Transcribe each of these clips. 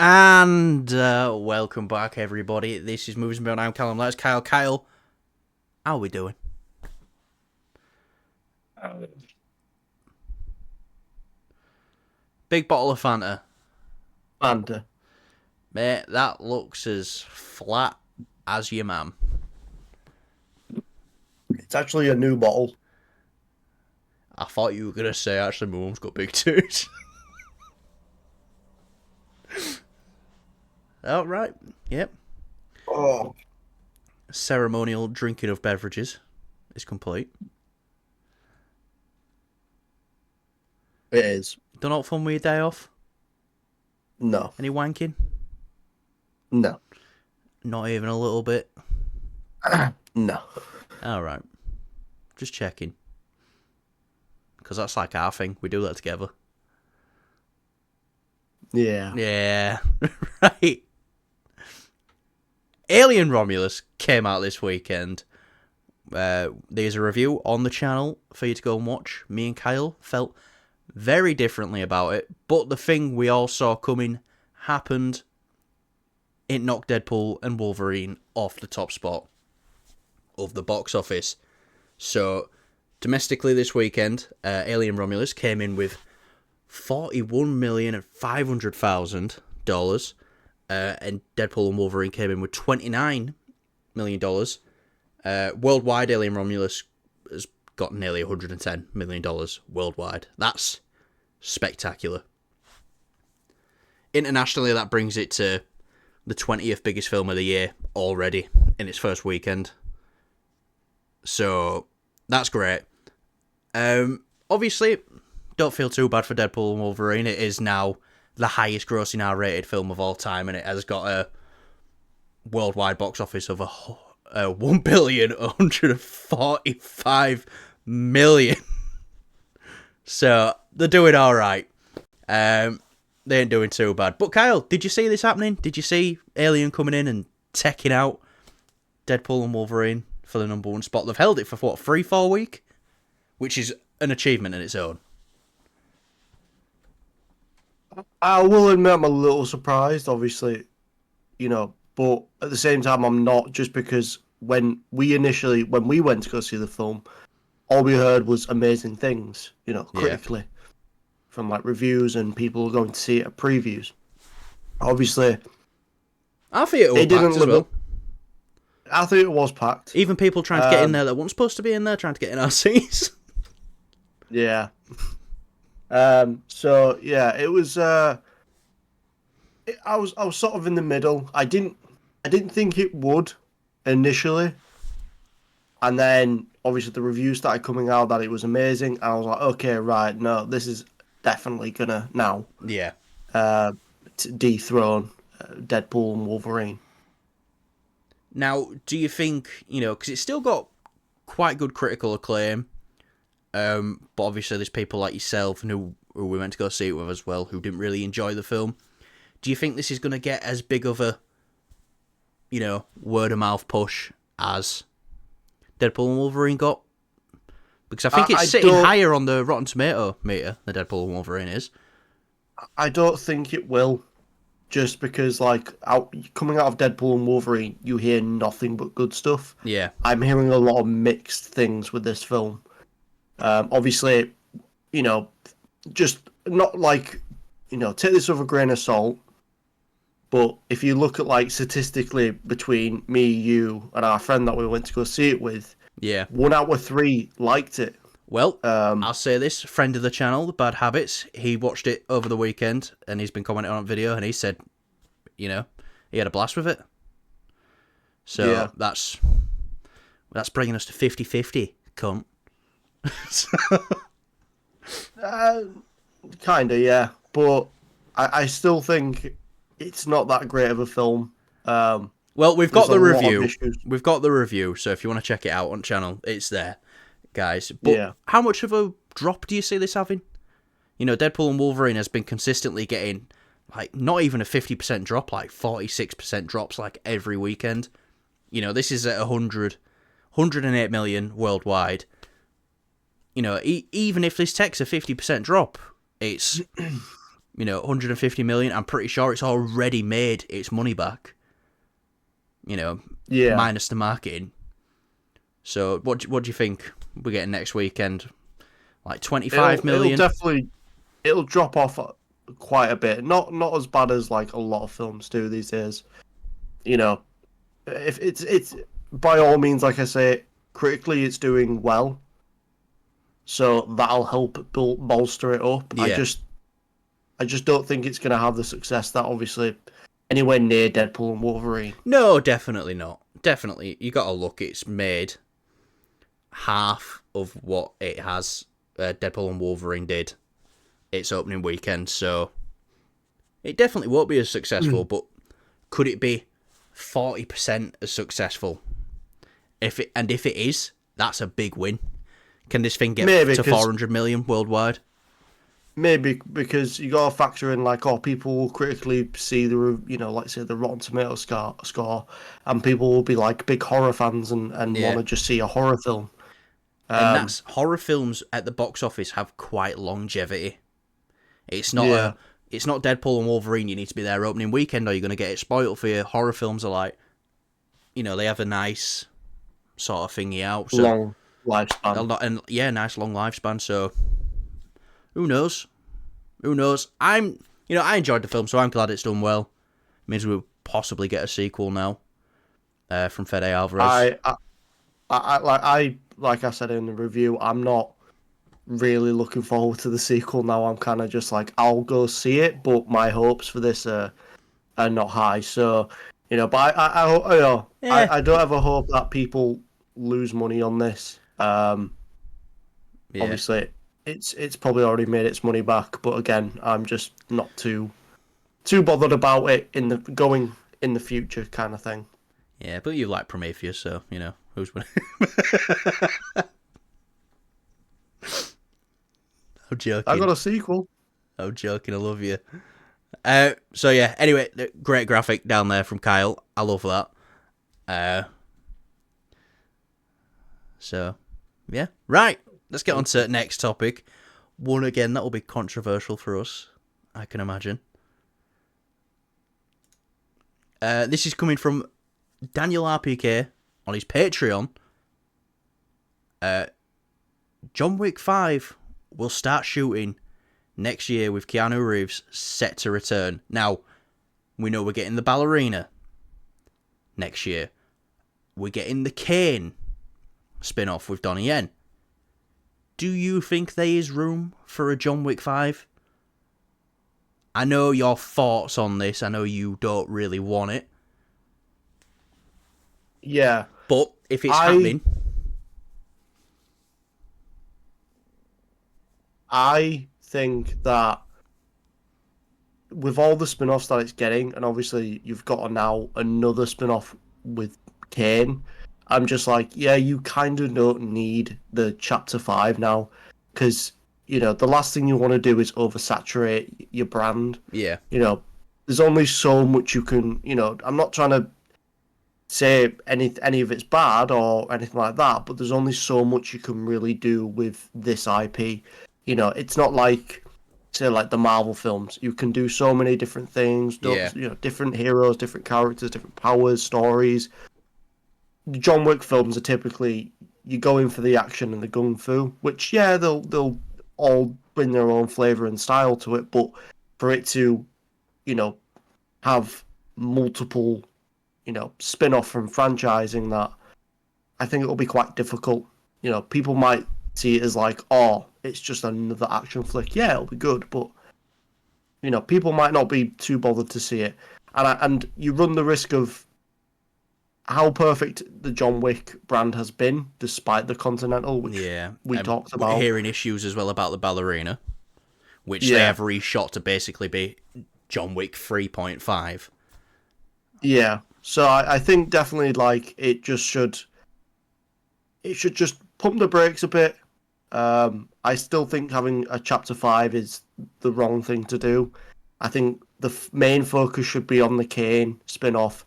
And welcome back, everybody. This is Movies and Beyond. I'm Callum. That's Kyle. Kyle, how are we doing? Big bottle of Fanta. Fanta. Mate, that looks as flat as your mum. It's actually a new bottle. I thought you were going to say, actually, my mum's got big tooth. Oh, right. Yep. Oh. Ceremonial drinking of beverages is complete. It is. Done all fun with your day off? No. Any wanking? No. Not even a little bit? No. Alright. Just checking. Because that's like our thing. We do that together. Yeah. Yeah. Right. Alien Romulus came out this weekend. There's a review on the channel for you to go and watch. Me and Kyle felt very differently about it, but the thing we all saw coming happened. It knocked Deadpool and Wolverine off the top spot of the box office. So, domestically this weekend, Alien Romulus came in with $41,500,000. And Deadpool and Wolverine came in with $29 million. Worldwide, Alien Romulus has got nearly $110 million worldwide. That's spectacular. Internationally, that brings it to the 20th biggest film of the year already in its first weekend. So, that's great. Obviously, don't feel too bad for Deadpool and Wolverine. It is now the highest grossing R-rated film of all time, and it has got a worldwide box office of $1,145,000,000. So they're doing all right. They ain't doing too bad. But Kyle, did you see this happening? Did you see Alien coming in and taking out Deadpool and Wolverine for the number one spot? They've held it for what, 3-4 weeks, which is an achievement in its own. I will admit I'm a little surprised, obviously, but at the same time I'm not, just because when we went to go see the film, all we heard was amazing things, critically, from like reviews and people going to see it at previews. Obviously, I think it was packed as well. I think it was packed. Even people trying to get in there that weren't supposed to be in there, trying to get in our seats. Yeah. So yeah, it was. I was sort of in the middle. I didn't think it would initially, and then obviously the reviews started coming out that it was amazing, and I was like, okay, right, no, this is definitely gonna now, dethrone Deadpool and Wolverine. Now, do you think, because it's still got quite good critical acclaim, but obviously there's people like yourself and who we went to go see it with as well, who didn't really enjoy the film. Do you think this is going to get as big of a, word of mouth push as Deadpool and Wolverine got? Because I think it's sitting higher on the Rotten Tomato meter than Deadpool and Wolverine is. I don't think it will, just because coming out of Deadpool and Wolverine, you hear nothing but good stuff. Yeah. I'm hearing a lot of mixed things with this film. Obviously, just not take this with a grain of salt. But if you look at statistically between me, you, and our friend that we went to go see it with, 1 out of 3 liked it. Well, I'll say this, friend of the channel, The Bad Habits, he watched it over the weekend and he's been commenting on a video and he said, he had a blast with it. So that's bringing us to 50-50, cunt. Kinda, yeah. But I still think it's not that great of a film. Well, we've got the review. We've got the review, so if you want to check it out on the channel, it's there, guys. But how much of a drop do you see this having? Deadpool and Wolverine has been consistently getting, not even a 50% drop, 46% drops, every weekend. This is at 108 million worldwide. Even if this takes a 50% drop, it's 150 million. I'm pretty sure it's already made its money back. Yeah. Minus the marketing. So what do you think we're getting next weekend? Like 25 million? It'll drop off quite a bit. Not as bad as like a lot of films do these days. If it's by all means, like I say, critically it's doing well. So that'll help bolster it up. Yeah. I just don't think it's going to have the success that obviously anywhere near Deadpool and Wolverine. No, definitely not. Definitely. You got to look, it's made half of what it has Deadpool and Wolverine did its opening weekend, so it definitely won't be as successful, but could it be 40% as successful? If it is, that's a big win. Can this thing get to 400 million worldwide? Maybe, because you got to factor in people will critically see the like say the Rotten Tomatoes score, and people will be like big horror fans and want to just see a horror film. And that's horror films at the box office have quite longevity. It's not it's not Deadpool and Wolverine. You need to be there opening weekend, or you're going to get it spoiled for you. Horror films are like, they have a nice sort of thingy out, so long lifespan, nice long lifespan. So who knows? I enjoyed the film, so I'm glad it's done well. It means we'll possibly get a sequel now from Fede Alvarez. I like I said in the review, I'm not really looking forward to the sequel now. I'm kind of just like, I'll go see it, but my hopes for this are not high. So, but I don't ever hope that people lose money on this. Obviously, it's probably already made its money back, but again, I'm just not too bothered about it in the future kind of thing. Yeah, but you like Prometheus, so who's winning? I'm joking. I got a sequel. I'm joking. I love you. So yeah. Anyway, great graphic down there from Kyle. I love that. So yeah. Right. Let's get on to the next topic. One again that will be controversial for us, I can imagine. This is coming from Daniel RPK on his Patreon. John Wick 5 will start shooting next year with Keanu Reeves set to return. Now, we know we're getting the ballerina next year. We're getting the Kane spin-off with Donnie Yen. Do you think there is room for a John Wick 5? I know your thoughts on this. I know you don't really want it. Yeah. But if it's happening... I think that with all the spin-offs that it's getting, and obviously you've got now another spin-off with Kane, I'm just like, yeah, you kind of don't need the Chapter 5 now, because, the last thing you want to do is oversaturate your brand. Yeah. There's only so much you can, I'm not trying to say any of it's bad or anything like that, but there's only so much you can really do with this IP. It's not like, say, like the Marvel films. You can do so many different things. Different heroes, different characters, different powers, stories. The John Wick films are typically, you go in for the action and the gung fu, which they'll all bring their own flavor and style to it. But for it to, have multiple, spin-off from franchising, that I think it'll be quite difficult. People might see it as like, oh, it's just another action flick. Yeah, it'll be good, but people might not be too bothered to see it, and you run the risk of how perfect the John Wick brand has been, despite the Continental, which we talked about. We're hearing issues as well about the ballerina, which they have reshot to basically be John Wick 3.5. Yeah, so I think definitely like it should just pump the brakes a bit. I still think having a Chapter 5 is the wrong thing to do. I think the main focus should be on the Kane spin-off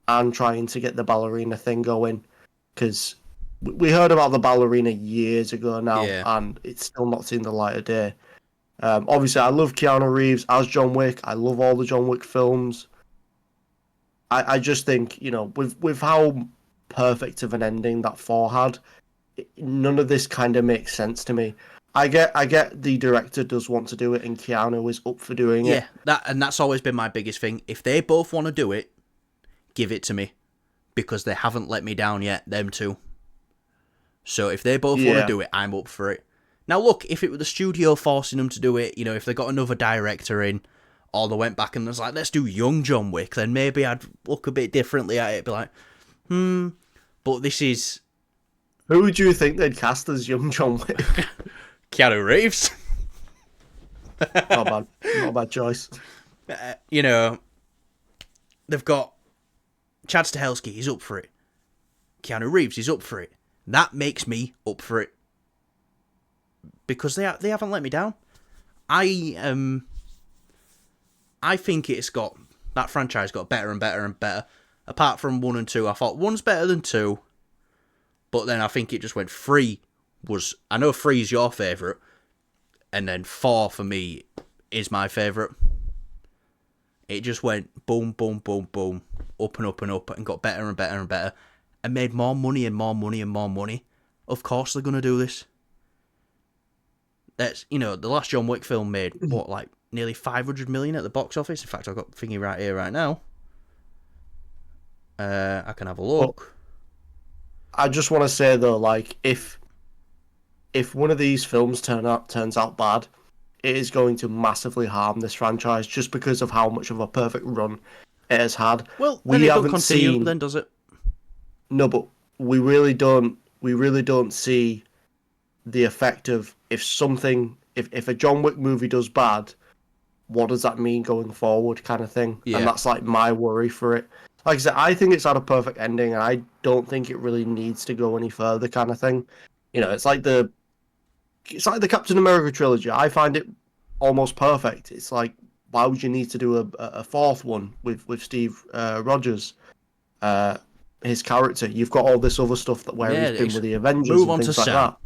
and trying to get the ballerina thing going, because we heard about the ballerina years ago now, and it's still not seen the light of day. Obviously, I love Keanu Reeves as John Wick. I love all the John Wick films. I just think, with how perfect of an ending that 4 had, none of this kind of makes sense to me. I get the director does want to do it, and Keanu is up for doing it. Yeah, that's always been my biggest thing. If they both want to do it, give it to me, because they haven't let me down yet. Them two. So if they both want to do it, I'm up for it. Now look, if it were the studio forcing them to do it, if they got another director in, or they went back and was like, let's do young John Wick, then maybe I'd look a bit differently at it. Be like, but this is. Who would you think they'd cast as young John Wick? Keanu Reeves. Not bad. Not a bad choice. They've got Chad Stahelski, he's up for it. Keanu Reeves, he's up for it. That makes me up for it. Because they haven't let me down. I think that franchise got better and better and better. Apart from 1 and 2, I thought 1's better than 2. But then I think it just went 3 was... I know 3 is your favourite. And then 4 for me is my favourite. It just went boom, boom, boom, boom. Up and up and up. And got better and better and better. And made more money and more money and more money. Of course they're going to do this. That's, the last John Wick film made, nearly 500 million at the box office. In fact, I've got the thingy right here, right now. I can have a look. I just want to say though, if one of these films turns out bad, it is going to massively harm this franchise just because of how much of a perfect run it has had. Well, we haven't seen. Then does it? No, but we really don't. We really don't see the effect of if a John Wick movie does bad, what does that mean going forward, kind of thing. Yeah. And that's my worry for it. Like I said, I think it's had a perfect ending, and I don't think it really needs to go any further, kind of thing. It's like the Captain America trilogy. I find it almost perfect. It's like, why would you need to do a fourth one with Steve Rogers, his character? You've got all this other stuff where he's been with the Avengers and things like that.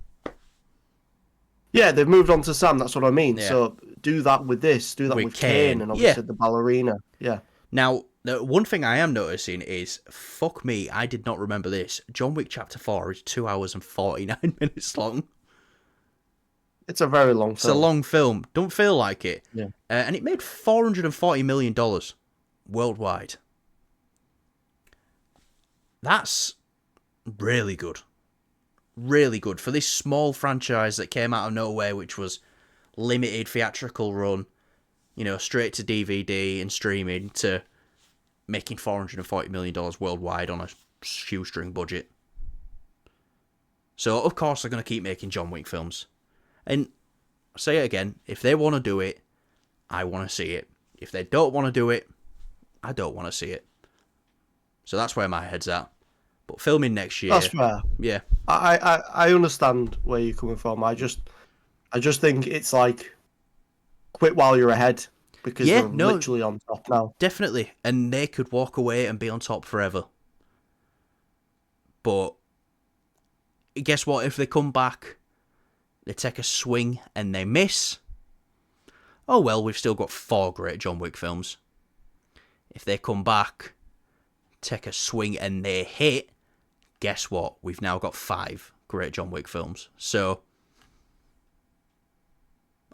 Yeah, they've moved on to Sam. That's what I mean. Yeah. So do that with this. Do that with Kane and obviously the ballerina. Yeah. Now, the one thing I am noticing is, fuck me, I did not remember this. John Wick Chapter 4 is 2 hours and 49 minutes long. It's a very long film. It's a long film. Don't feel like it. Yeah. And it made $440 million worldwide. That's really good. Really good. For this small franchise that came out of nowhere, which was limited theatrical run, straight to DVD and streaming, to making $440 million worldwide on a shoestring budget. So, of course, they're going to keep making John Wick films. And I'll say it again, if they want to do it, I want to see it. If they don't want to do it, I don't want to see it. So that's where my head's at. But filming next year... That's fair. Yeah. I understand where you're coming from. I just think it's like, quit while you're ahead, because they're literally on top now. Definitely. And they could walk away and be on top forever. But guess what? If they come back, they take a swing and they miss, oh well, we've still got 4 great John Wick films. If they come back, take a swing and they hit, guess what? We've now got 5 great John Wick films. So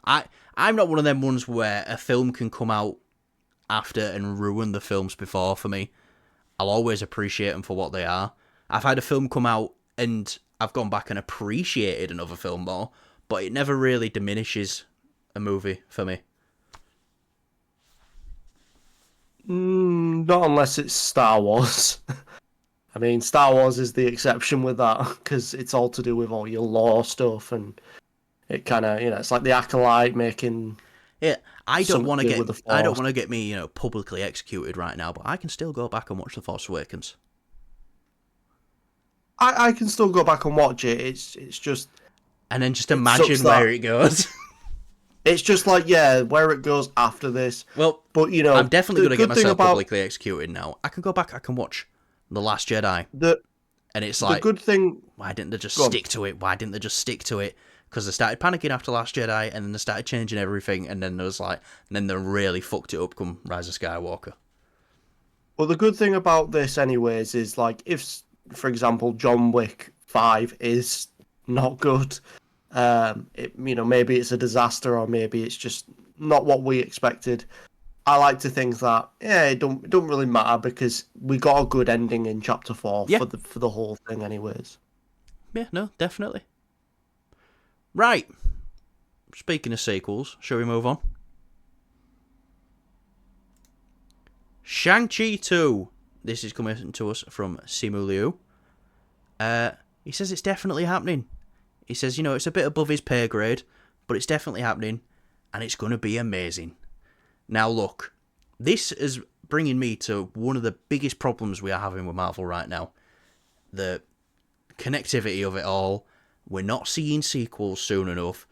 I'm not one of them ones where a film can come out after and ruin the films before for me. I'll always appreciate them for what they are. I've had a film come out and I've gone back and appreciated another film more, but it never really diminishes a movie for me. Not unless it's Star Wars. I mean, Star Wars is the exception with that, because it's all to do with all your lore stuff, and it kind of, it's like the Acolyte making... Yeah, I don't want to get me, publicly executed right now, but I can still go back and watch The Force Awakens. I can still go back and watch it. It's just... And then just imagine where it goes. It's just like, where it goes after this. Well, but I'm definitely going to get myself publicly executed now. I can go back, I can watch The Last Jedi. And it's like, the good thing... Why didn't they just stick to it? Why didn't they just stick to it? because they started panicking after Last Jedi, and then they started changing everything, and then they really fucked it up come Rise of Skywalker. Well, the good thing about this, anyways, is like if, for example, John Wick 5 is not good, maybe it's a disaster, or maybe it's just not what we expected. I like to think that it don't really matter, because we got a good ending in Chapter 4 for the whole thing, anyways. Yeah, no, definitely. Right. Speaking of sequels, shall we move on? Shang-Chi 2. This is coming to us from Simu Liu. He says it's definitely happening. He says, it's a bit above his pay grade, but it's definitely happening, and it's going to be amazing. Now, look, this is bringing me to one of the biggest problems we are having with Marvel right now. The connectivity of it all. We're not seeing sequels soon enough.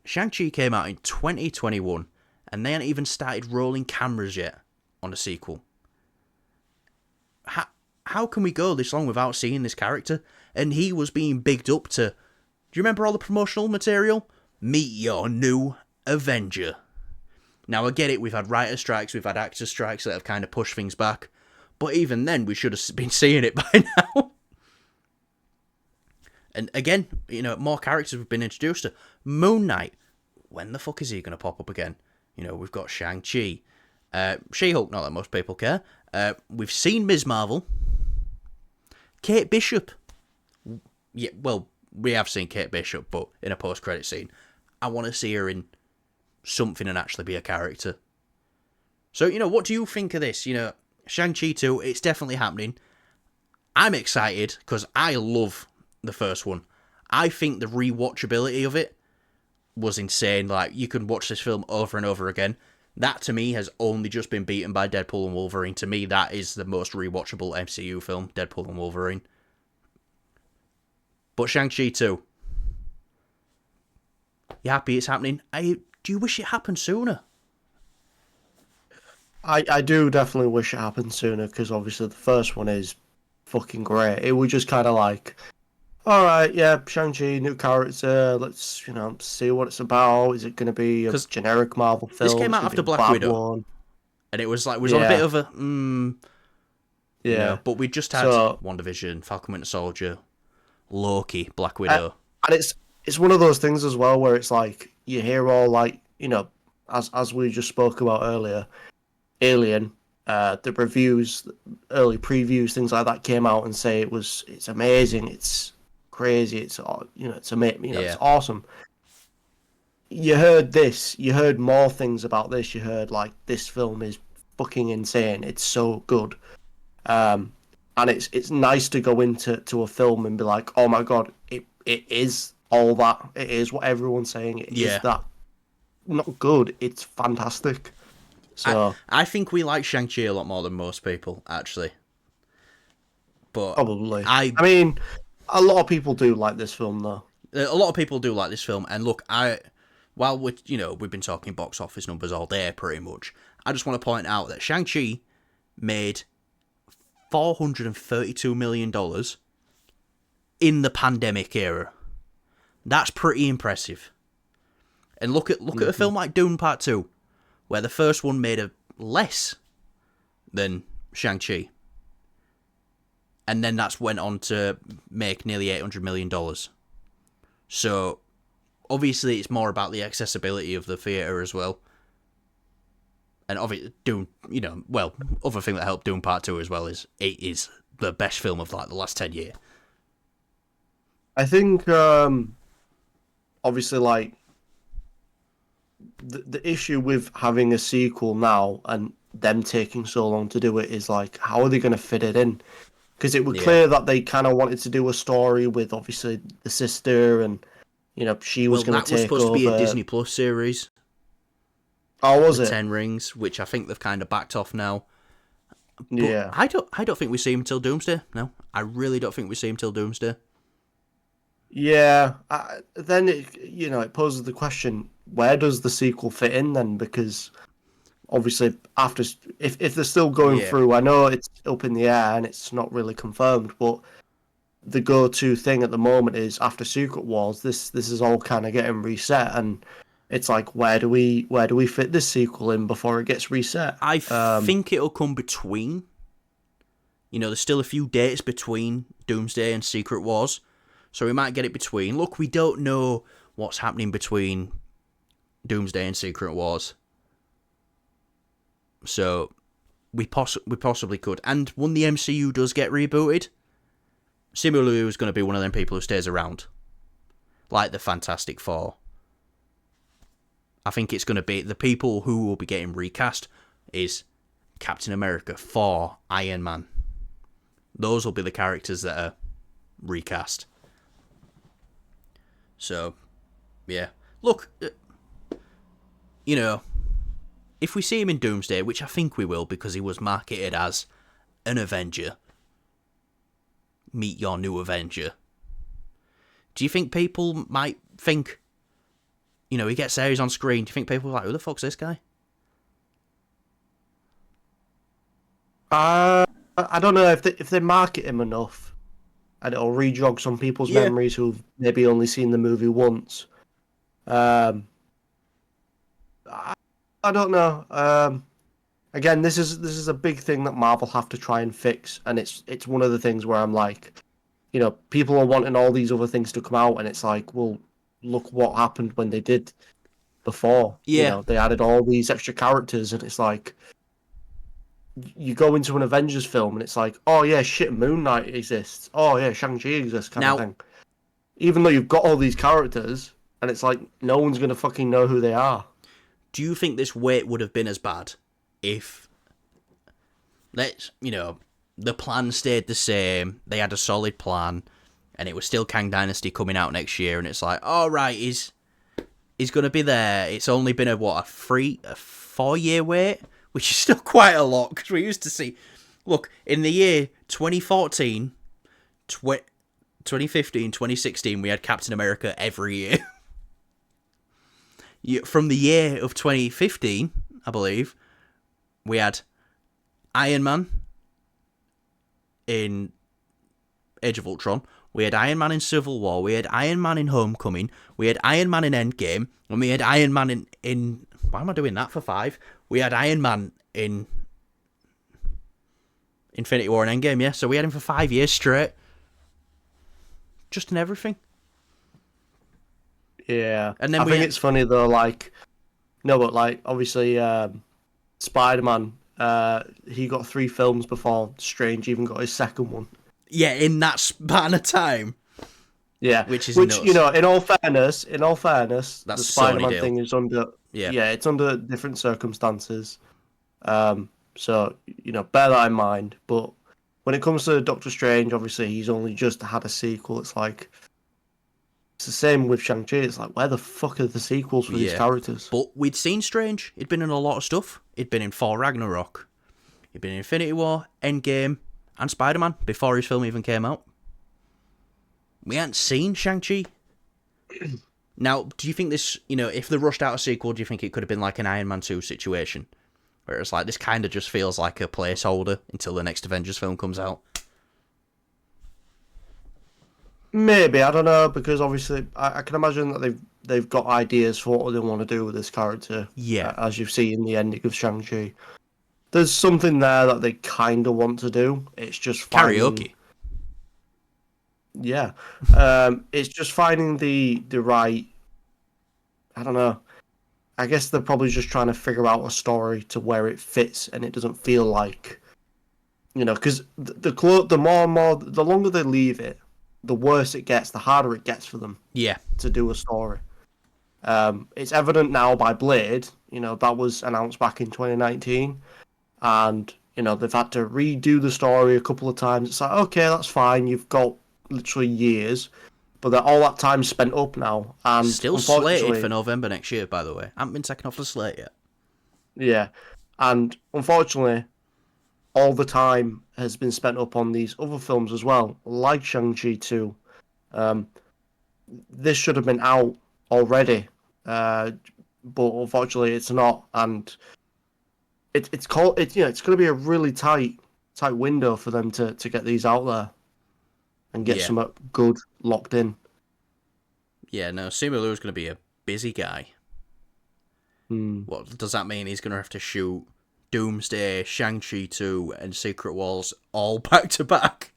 Shang-Chi came out in 2021, and they hadn't even started rolling cameras yet on a sequel. How can we go this long without seeing this character? And he was being bigged up to... Do you remember all the promotional material? Meet your new Avenger. Now, I get it, we've had writer strikes, we've had actor strikes that have kind of pushed things back. But even then, we should have been seeing it by now. And again, more characters have been introduced to. Moon Knight. When the fuck is he going to pop up again? We've got Shang-Chi. She-Hulk, not that most people care. We've seen Ms. Marvel. Kate Bishop. Yeah, well, we have seen Kate Bishop, but in a post-credit scene. I want to see her in something and actually be a character. So, what do you think of this? Shang-Chi 2, it's definitely happening. I'm excited because I love the first one. I think the rewatchability of it was insane. Like, you can watch this film over and over again. That, to me, has only just been beaten by Deadpool and Wolverine. To me, that is the most rewatchable MCU film, Deadpool and Wolverine. But Shang-Chi 2. You happy it's happening? Do you wish it happened sooner? I do definitely wish it happened sooner, because obviously the first one is fucking great. It was just kind of like, alright, yeah, Shang-Chi, new character, let's, see what it's about. Is it going to be a generic Marvel film? This came out after Black Widow. And it was like, on a bit of a, but we just had WandaVision, Falcon Winter Soldier, Loki, Black Widow. And it's one of those things as well where it's like, you hear all like, as we just spoke about earlier, Alien, the reviews, early previews, things like that came out and say it's amazing, it's crazy, it's amazing, it's awesome. You heard this, you heard more things about this, you heard like, this film is fucking insane, it's so good. And it's nice to go into a film and be like, oh my god, it is all that, it is what everyone's saying, it is that. Not good, it's fantastic. So I think we like Shang-Chi a lot more than most people, actually. But probably. I mean, a lot of people do like this film, though. A lot of people do like this film, and look, while we've been talking box office numbers all day, pretty much, I just want to point out that Shang-Chi made $432 million in the pandemic era. That's pretty impressive. And look at a film like Dune Part 2, where the first one made less than Shang-Chi. And then that's went on to make nearly $800 million. So, obviously, it's more about the accessibility of the theatre as well. And obviously, Dune, other thing that helped Dune Part 2 as well is it is the best film of like the last 10 years. I think, obviously, like, the issue with having a sequel now and them taking so long to do it is like, how are they going to fit it in? Because it was clear that they kind of wanted to do a story with obviously the sister, and she was going to take over. That was supposed to be a Disney Plus series. Oh, was it? 10 Rings, which I think they've kind of backed off now. But yeah, I don't think we see him till Doomsday. No, I really don't think we see him till Doomsday. Yeah, then it poses the question: where does the sequel fit in then? Because obviously, after if they're still going through, I know it's up in the air and it's not really confirmed, but the go-to thing at the moment is after Secret Wars. This is all kind of getting reset, and it's like, where do we fit this sequel in before it gets reset? I think it'll come between. There's still a few dates between Doomsday and Secret Wars, so we might get it between. Look, we don't know what's happening between Doomsday and Secret Wars, so we possibly could. And when the MCU does get rebooted, Simu Liu is going to be one of them people who stays around, like the Fantastic Four. I think it's going to be the people who will be getting recast is Captain America, Thor, Iron Man. Those will be the characters that are recast. So, yeah. Look, if we see him in Doomsday, which I think we will because he was marketed as an Avenger, meet your new Avenger. Do you think people might think, he gets there, he's on screen, do you think people are like, who the fuck's this guy? I don't know if they market him enough, and it'll re-jog some people's memories who've maybe only seen the movie once. I don't know. Again, this is a big thing that Marvel have to try and fix, and it's one of the things where I'm like, people are wanting all these other things to come out, and it's like, well, look what happened when they did before. Yeah. They added all these extra characters, and it's like, you go into an Avengers film, and it's like, oh yeah, shit, Moon Knight exists. Oh yeah, Shang-Chi exists, kind of thing. Even though you've got all these characters, and it's like, no one's going to fucking know who they are. Do you think this wait would have been as bad if, the plan stayed the same, they had a solid plan, and it was still Kang Dynasty coming out next year, and it's like, all right, he's going to be there. It's only been a 4-year wait, which is still quite a lot, because we used to see, look, in the year 2014, 2015, 2016, we had Captain America every year. From the year of 2015, I believe, we had Iron Man in Age of Ultron, we had Iron Man in Civil War, we had Iron Man in Homecoming, we had Iron Man in Endgame, and we had Iron Man in why am I doing that for 5? We had Iron Man in Infinity War and Endgame, yeah, so we had him for 5 years straight. Just in everything. Yeah, and then I think it's funny though. Obviously, Spider-Man. He got 3 films before Strange even got his second one. Yeah, in that span of time. Yeah, which nuts. In all fairness, that's the Spider-Man thing is under. Yeah, it's under different circumstances. So bear that in mind. But when it comes to Doctor Strange, obviously he's only just had a sequel. It's like. It's the same with Shang-Chi. It's like, where the fuck are the sequels for these characters? But we'd seen Strange. He'd been in a lot of stuff. He'd been in Thor Ragnarok. He'd been in Infinity War, Endgame, and Spider-Man before his film even came out. We hadn't seen Shang-Chi. Now, do you think this, if they rushed out a sequel, do you think it could have been like an Iron Man 2 situation? Where it's like, this kind of just feels like a placeholder until the next Avengers film comes out? Maybe, I don't know, because obviously I can imagine that they've got ideas for what they want to do with this character. Yeah. As you see in the ending of Shang-Chi. There's something there that they kind of want to do. It's just karaoke. Yeah. It's just finding the right... I don't know. I guess they're probably just trying to figure out a story to where it fits and it doesn't feel like... because the longer they leave it, the worse it gets, the harder it gets for them. Yeah. To do a story. It's evident now by Blade, that was announced back in 2019, and they've had to redo the story a couple of times. It's like, okay, that's fine. You've got literally years, but all that time's spent up now, and still slated for November next year. By the way, haven't been taken off the slate yet. Yeah, and unfortunately, all the time has been spent up on these other films as well, like Shang-Chi 2. This should have been out already, but unfortunately it's not, and it's going to be a really tight window for them to get these out there. and get Yeah. some good locked in. Yeah, no, Simu Liu's going to be a busy guy. Hmm. What does that mean? He's going to have to shoot Doomsday, Shang-Chi 2, and Secret Wars all back to back?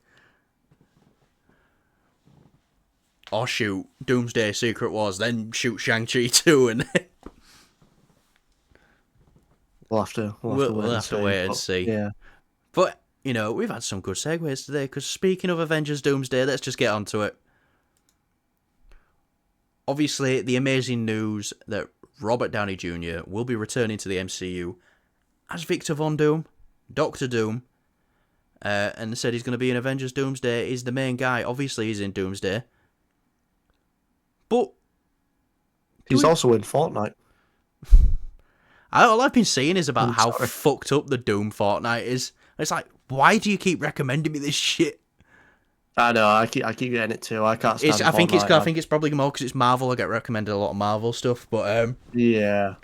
Or shoot Doomsday, Secret Wars, then shoot Shang-Chi 2, and then... We'll have to wait and see. Yeah. But, you know, we've had some good segues today, because speaking of Avengers Doomsday, let's just get onto it. Obviously, the amazing news that Robert Downey Jr. will be returning to the MCU as Victor Von Doom, Doctor Doom, and they said he's going to be in Avengers Doomsday. He's the main guy. Obviously, he's in Doomsday. But... He's also in Fortnite. All I've been seeing is about how sorry. fucked up the Doom Fortnite is. It's like, why do you keep recommending me this shit? I know. I keep getting it too. I can't stand. I think Fortnite. it's probably more because it's Marvel. I get recommended a lot of Marvel stuff, but Yeah.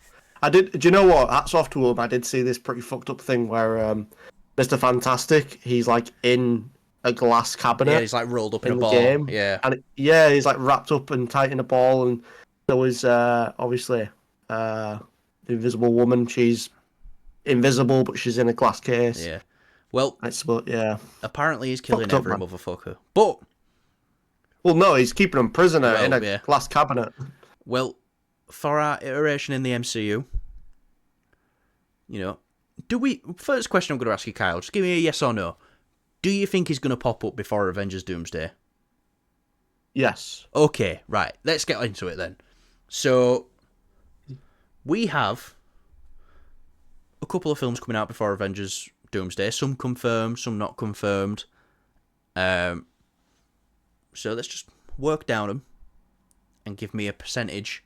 I did. Do you know what? Hats off to him. I did see this pretty fucked up thing where Mr. Fantastic, he's like in a glass cabinet. yeah, he's like rolled up in a the ball. game. Yeah, And he's like wrapped up and tight in a ball. And there was obviously the Invisible Woman. She's invisible, but she's in a glass case. yeah. Well, apparently he's killing Fucked up, every man. motherfucker. But Well, no, he's keeping him prisoner Well, in a yeah. glass cabinet. well, for our iteration in the MCU, you know, first question I'm going to ask you, Kyle, just give me a yes or no. Do you think he's going to pop up before Avengers Doomsday? Yes. Okay, right. Let's get into it then. So, we have a couple of films coming out before Avengers Doomsday. Some confirmed, some not confirmed. So let's just work down them and give me a percentage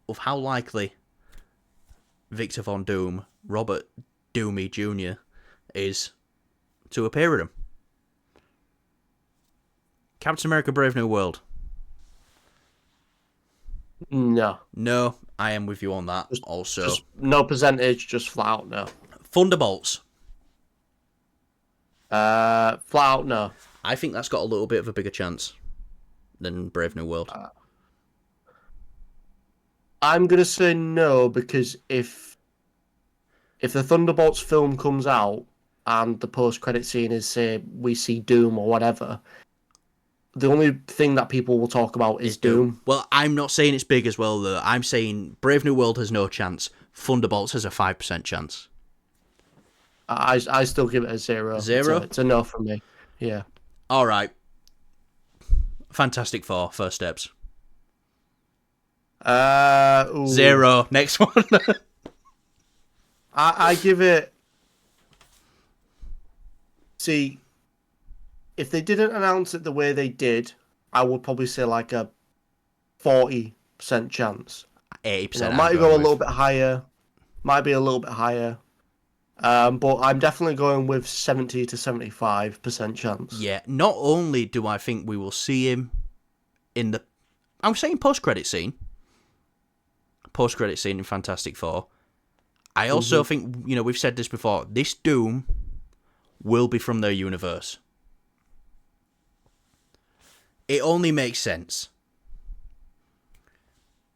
of how likely Victor Von Doom, Robert Doomey Jr. is to appear in them. Captain America Brave New World. No. No, I am with you on that also. Just no percentage, just flat out no. Thunderbolts. Flat out no. I think that's got a little bit of a bigger chance than Brave New World. I'm gonna say no because if the Thunderbolts film comes out and the post-credit scene is, say, we see Doom or whatever, the only thing that people will talk about is Doom. Well, I'm not saying it's big as well, though. I'm saying Brave New World has no chance. Thunderbolts has a 5% chance. I still give it a 0. Zero? It's a no from me. Yeah. All right. Fantastic Four, first steps. Ooh. 0. Next one. I give it. See, if they didn't announce it the way they did, I would probably say like a 40% chance. 80%. Might go a little bit higher. Might be a little bit higher. But I'm definitely going with 70 to 75% chance. Yeah, not only do I think we will see him in the... I'm saying post-credit scene. Post-credit scene in Fantastic Four. I also think, you know, we've said this before, this Doom will be from their universe. It only makes sense.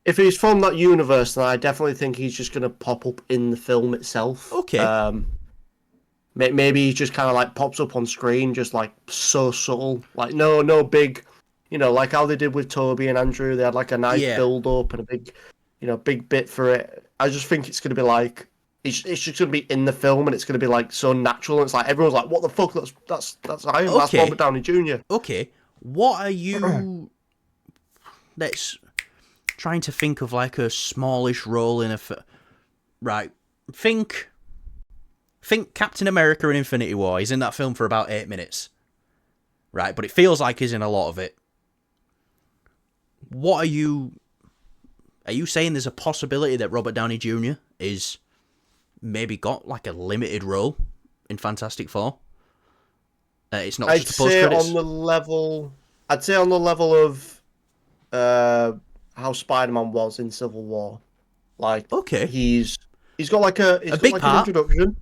If he's from that universe, then I definitely think he's just going to pop up in the film itself. Okay. Maybe he just kind of like pops up on screen, just like so subtle. Like no big, you know, like how they did with Toby and Andrew. They had like a nice build up and a big, you know, big bit for it. I just think it's going to be like it's just going to be in the film and it's going to be like so natural. And it's like everyone's like, what the fuck? That's Iron. That's Robert Downey Jr. Okay. What are you? Let's trying to think of like a smallish role in a right. Think Captain America in Infinity War. He's in that film for about 8 minutes. Right, but it feels like he's in a lot of it. What are you saying there's a possibility that Robert Downey Jr. is maybe got like a limited role in Fantastic Four? It's not just the post credits. I'd say on the level of how Spider-Man was in Civil War. Like, okay, he's got like a big like part. an introduction.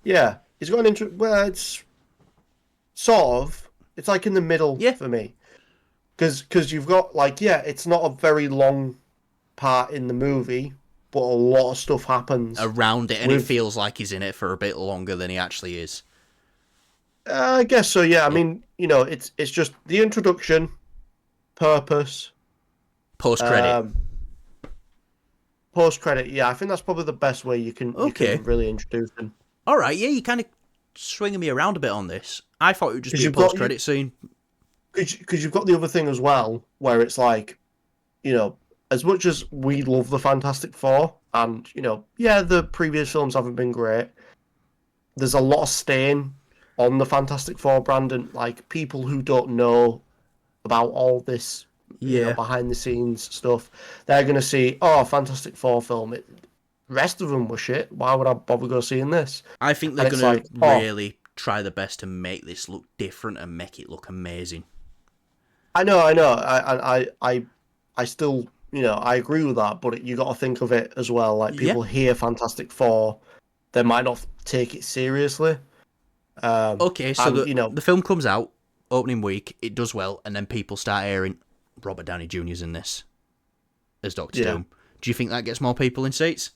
Yeah, he's got an intro. Well, it's sort of. It's like in the middle Yeah. for me. Because you've got, like, yeah, it's not a very long part in the movie, but a lot of stuff happens Around it, and it with. feels like he's in it for a bit longer than he actually is. I guess so. Yeah. I Yeah. mean, it's just the introduction, purpose, Post credit. um, post credit. Yeah, I think that's probably the best way you Okay. can really introduce them. All right. Yeah, you kind of swinging me around a bit on this. I thought it would just Because be a you've got post credit scene. because you've got the other thing as well, where it's like, as much as we love the Fantastic Four, and yeah, the previous films haven't been great. There's a lot of stain on the Fantastic Four brand, and like people who don't know about all this, Yeah. behind the scenes stuff, they're gonna see, oh, Fantastic Four film. Rest of them were shit. Why would I bother go seeing this? I think they're And it's gonna like, oh, really try the best to make this look different and make it look amazing. I know. I still, I agree with that, but you got to think of it as well. Like Yeah. people hear Fantastic Four, they might not take it seriously. Okay, so And the film comes out opening week, it does well, and then people start hearing Robert Downey Jr.'s in this as Doctor yeah, Doom. Do you think that gets more people in seats?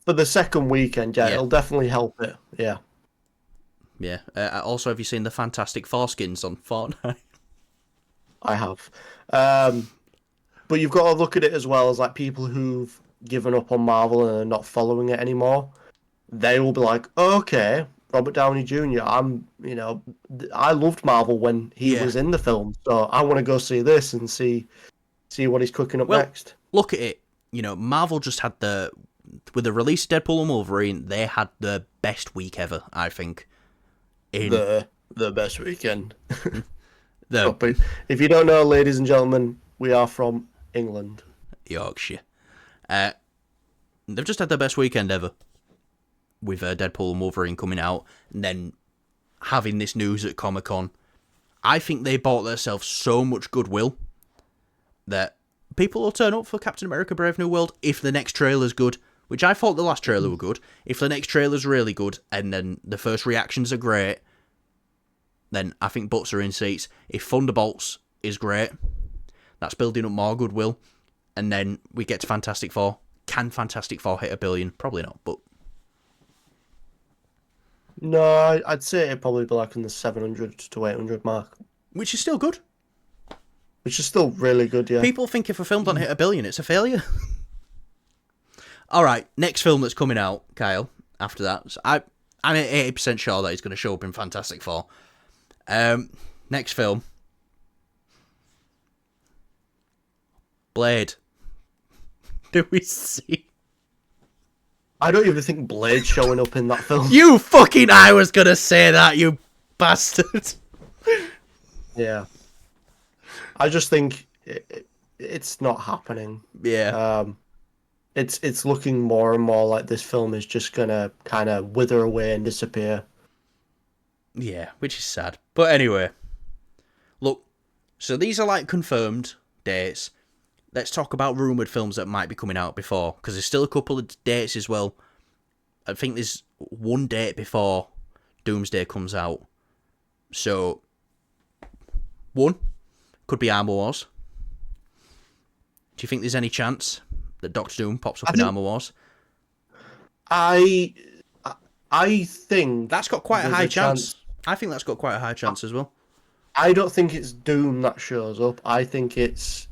for the second weekend, yeah, Yeah. it'll definitely help it. Yeah, Yeah. Also, have you seen the Fantastic Four skins on Fortnite? I have. But you've got to look at it as well as like people who've given up on Marvel and are not following it anymore. They will be like, oh, okay, Robert Downey Jr. I loved Marvel when he Yeah. was in the film, so I want to go see this and see what he's cooking up Well, next. look at it. Marvel just had with the release of Deadpool and Wolverine, they had the best week ever, I think. In The best weekend. the But if you don't know, ladies and gentlemen, we are from England. Yorkshire. They've just had their best weekend ever with Deadpool and Wolverine coming out, and then having this news at Comic-Con. I think they bought themselves so much goodwill that people will turn up for Captain America Brave New World if the next trailer's good, which I thought the last trailer were good. If the next trailer's really good, and then the first reactions are great, then I think butts are in seats. If Thunderbolts is great, that's building up more goodwill, and then we get to Fantastic Four. Can Fantastic Four hit $1 billion? Probably not, but No, I'd say it'd probably be like in the 700 to 800 mark, which is still good. which is still really good, yeah. People think if a film doesn't hit $1 billion, it's a failure. All right, next film that's coming out, Kyle. After that, so I'm 80% sure that he's going to show up in Fantastic Four. Next film, Blade. Do we see? I don't even think Blade's showing up in that film. You fucking! I was gonna say that, you bastard. Yeah. I just think it's not happening. Yeah. It's looking more and more like this film is just gonna kind of wither away and disappear. Yeah, which is sad. But anyway, look. So these are like confirmed dates. Let's talk about rumoured films that might be coming out before, because there's still a couple of dates as well. I think there's one date before Doomsday comes out. So, one could be Armour Wars. Do you think there's any chance that Doctor Doom pops up in Armour Wars? I think That's got quite a there's high chance. I think that's got quite a high chance as well. I don't think it's Doom that shows up. I think it's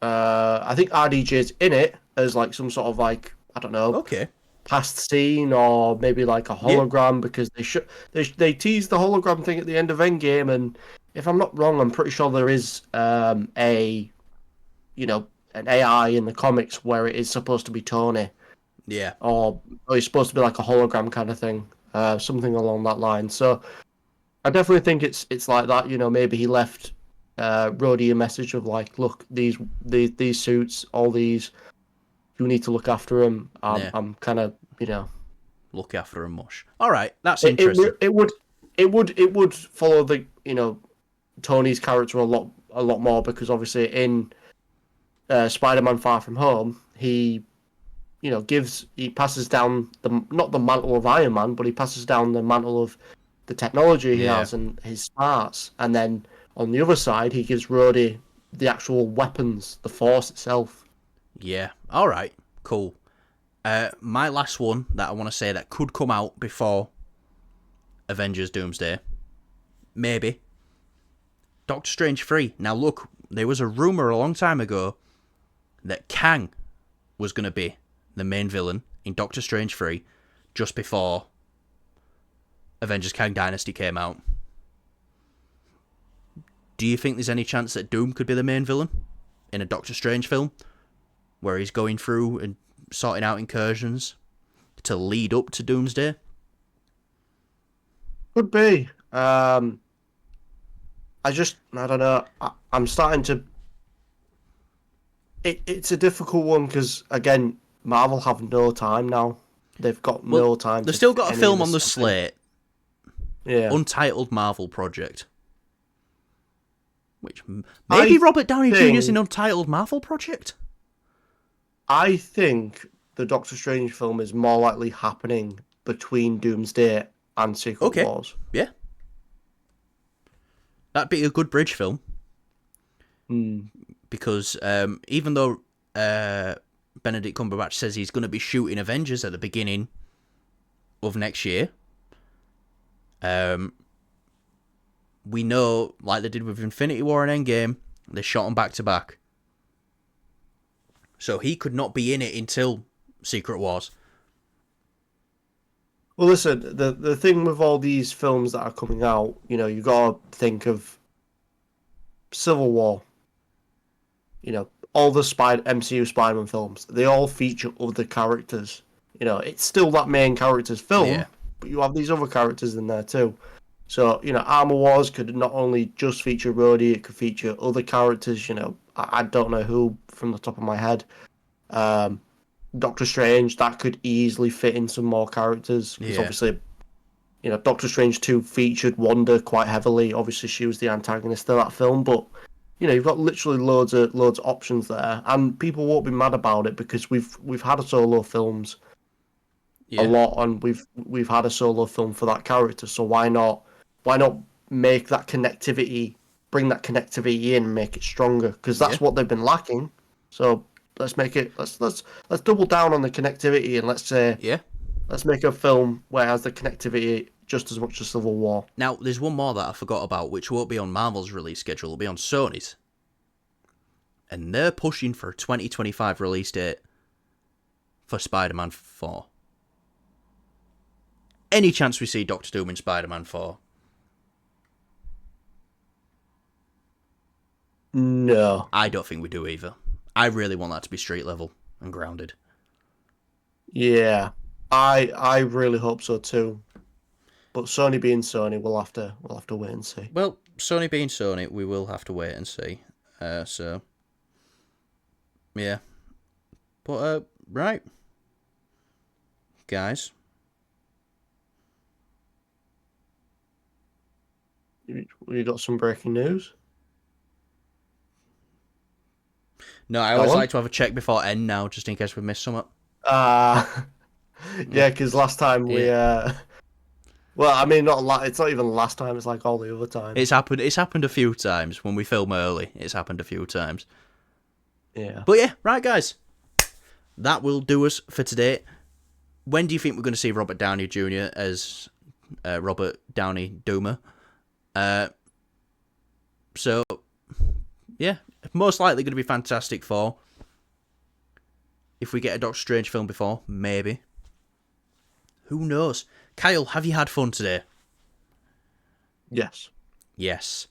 I think RDJ's in it as like some sort of like, I don't know, Okay. past scene or maybe like a hologram, because they teased the hologram thing at the end of Endgame, and if I'm not wrong, I'm pretty sure there is an AI in the comics where it is supposed to be Tony, Yeah. or it's supposed to be like a hologram kind of thing, something along that line. So I definitely think it's like that. Maybe he left Rhodey a message of like, look, these suits, all these, you need to look after them. I'm kind of, Look after a mush. All right, that's interesting. it would follow the Tony's character a lot more, because obviously in Spider-Man Far From Home, he passes down not the mantle of Iron Man, but he passes down the mantle of the technology he Yeah. has and his smarts, and then on the other side he gives Rhodey the actual weapons, the Force itself. Yeah. All right. Cool. My last one that I want to say that could come out before Avengers Doomsday, maybe Doctor Strange 3. Now look, there was a rumor a long time ago that Kang was going to be the main villain in Doctor Strange 3 just before Avengers Kang Dynasty came out. Do you think there's any chance that Doom could be the main villain in a Doctor Strange film where he's going through and sorting out incursions to lead up to Doomsday? Could be. I don't know. I'm starting to. It's a difficult one because again, Marvel have no time now. They've got no time. They've still got a film on the slate. Yeah. Untitled Marvel project. Which maybe Robert Downey Jr. is an untitled Marvel project? I think the Doctor Strange film is more likely happening between Doomsday and Secret Wars. Yeah. That'd be a good bridge film. Because even though Benedict Cumberbatch says he's going to be shooting Avengers at the beginning of next year, we know, like they did with Infinity War and Endgame, they shot them back to back. So he could not be in it until Secret Wars. Well, listen, the thing with all these films that are coming out, you know, you got to think of Civil War. You know, all the MCU Spider-Man films, they all feature other characters. You know, it's still that main character's film, but you have these other characters in there too. So, you know, Armor Wars could not only just feature Rhodey, it could feature other characters, you know, I don't know who from the top of my head. Doctor Strange, that could easily fit in some more characters. Because obviously, you know, Doctor Strange 2 featured Wanda quite heavily. Obviously, she was the antagonist of that film, but you know, you've got literally loads of options there, and people won't be mad about it because we've had a solo films a lot, and we've had a solo film for that character. So why not make that connectivity, bring that connectivity in, and make it stronger? Because that's what they've been lacking. So let's make it. Let's double down on the connectivity, and let's say let's make a film where it has the connectivity just as much as Civil War. Now, there's one more that I forgot about, which won't be on Marvel's release schedule, it'll be on Sony's. And they're pushing for a 2025 release date for Spider-Man 4. Any chance we see Doctor Doom in Spider-Man 4? No. I don't think we do either. I really want that to be street level and grounded. Yeah. I really hope so too. But Sony being Sony, we'll have to wait and see. Well, Sony being Sony, we will have to wait and see. So, yeah. But, right. Guys. You got some breaking news? No, I always like to have a check before end now, just in case we miss something. Yeah, because last time we... Well, I mean, it's not even the last time, it's like all the other times. It's happened a few times when we film early. It's happened a few times. Yeah. But yeah, right, guys. That will do us for today. When do you think we're going to see Robert Downey Jr. as Robert Downey Doomer? So, yeah, most likely going to be Fantastic Four. If we get a Doctor Strange film before, maybe. Who knows? Kyle, have you had fun today? Yes. Yes.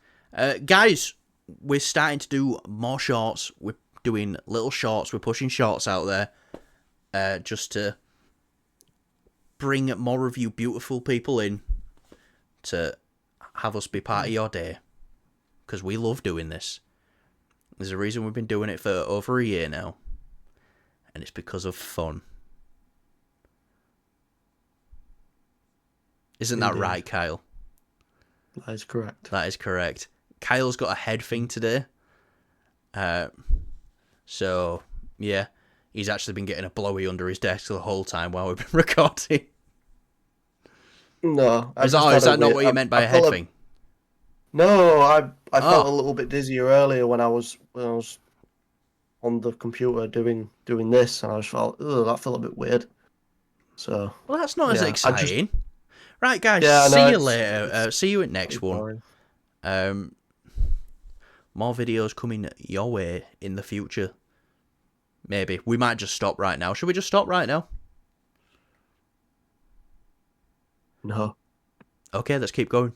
Guys, we're starting to do more shorts. We're doing little shorts. We're pushing shorts out there just to bring more of you beautiful people in to have us be part of your day. Because we love doing this. There's a reason we've been doing it for over a year now. And it's because of fun. Isn't that right, Kyle? That is correct. That is correct. Kyle's got a head thing today. So, yeah. He's actually been getting a blowy under his desk the whole time while we've been recording. No, I Is just that, had is a that not weird. what you meant by I a head felt thing? no, I felt a Oh, little bit dizzier earlier when I was on the computer doing this, and I just felt, ugh, that felt a bit weird. So well, that's not as yeah, exciting. Right, guys, yeah, see no, you it's later. See you at pretty next one. boring. Um, more videos coming your way in the future. Maybe. We might just stop right now. Should we just stop right now? No. Okay, let's keep going.